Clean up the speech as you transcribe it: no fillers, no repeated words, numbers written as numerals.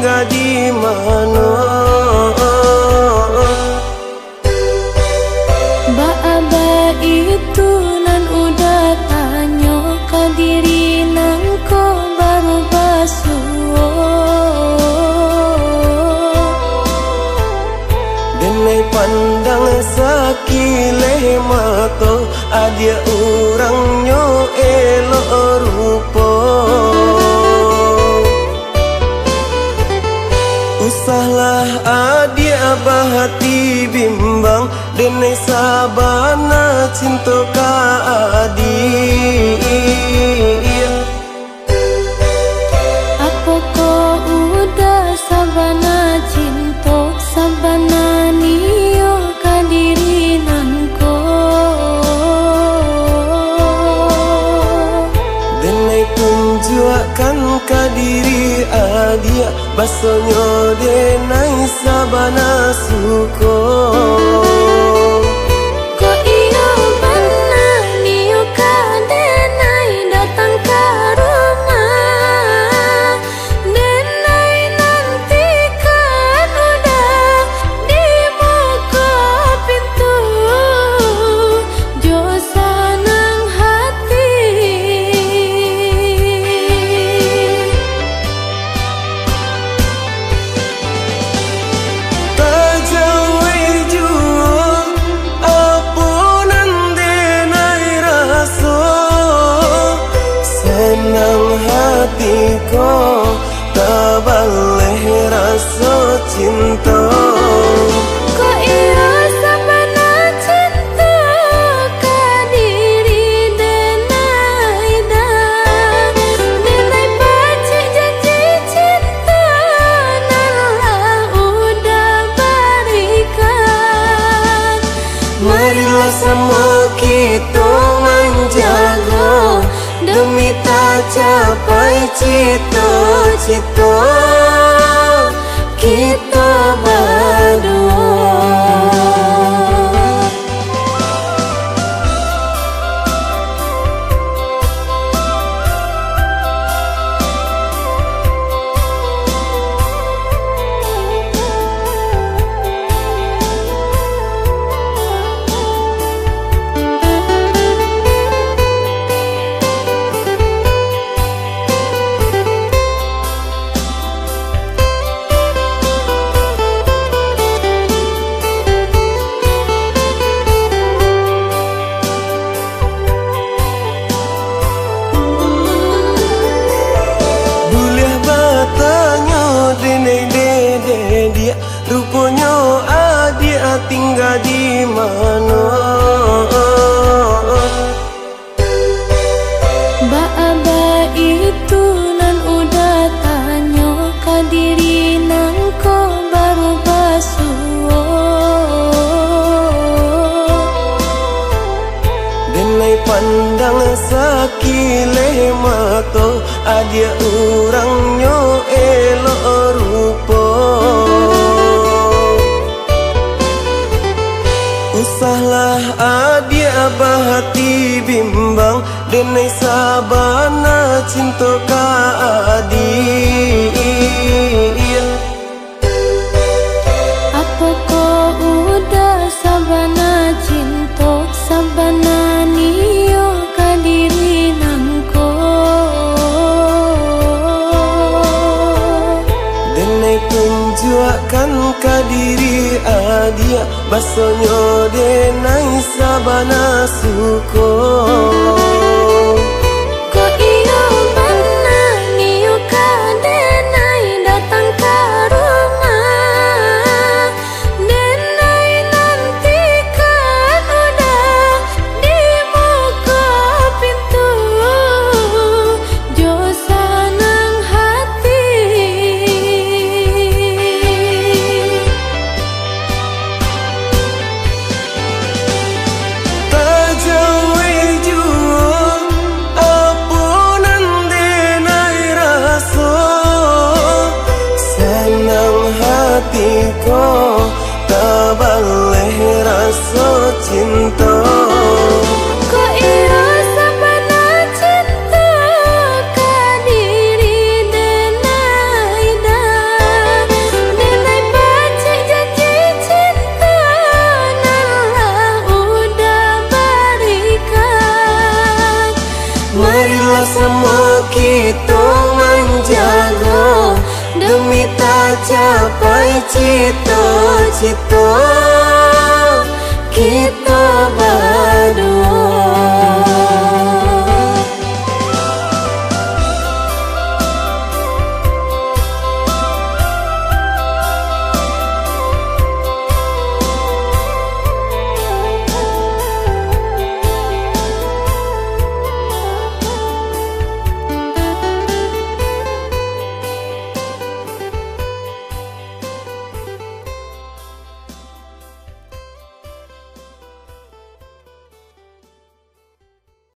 tinggal di mana. Baaba itu nan udah tanya ke diri nang ko baru basuo. Denai pandang sakile mato adia urangnya elok rupo. Usahlah adia bahati bimbang denai sabana cinta ka adia. Apa ko udah sabana cinta sabana niyo ka diri nangko. Denai tunjukkan ka diri adia basonyo denai sabana suko. Hatiku tak boleh rasa cinta. Ko iro sabana cinta ka diri denai dah. Denai baca janji cinta nalah udah berikan. Marilah sama kita menjaga demi tak capai cita-cita kita berdua. Dia rupanya adia tinggal di mana. Baaba itu nan udah tanya ke diri nang ko baru basuo. Denai pandang sakile mato adia urangnya elok rupo. Usahlah adia bahati bimbang denai sabana cinta ka adia. Apa ko udah sabana cinta sabana niyo ka diri nangko. Denai tunjukkan ka diri adia basonyo denai sabana suko. hatiku tak boleh rasa cinta. Ku ira sabana cinta ka diri denai dah. cita-cita kita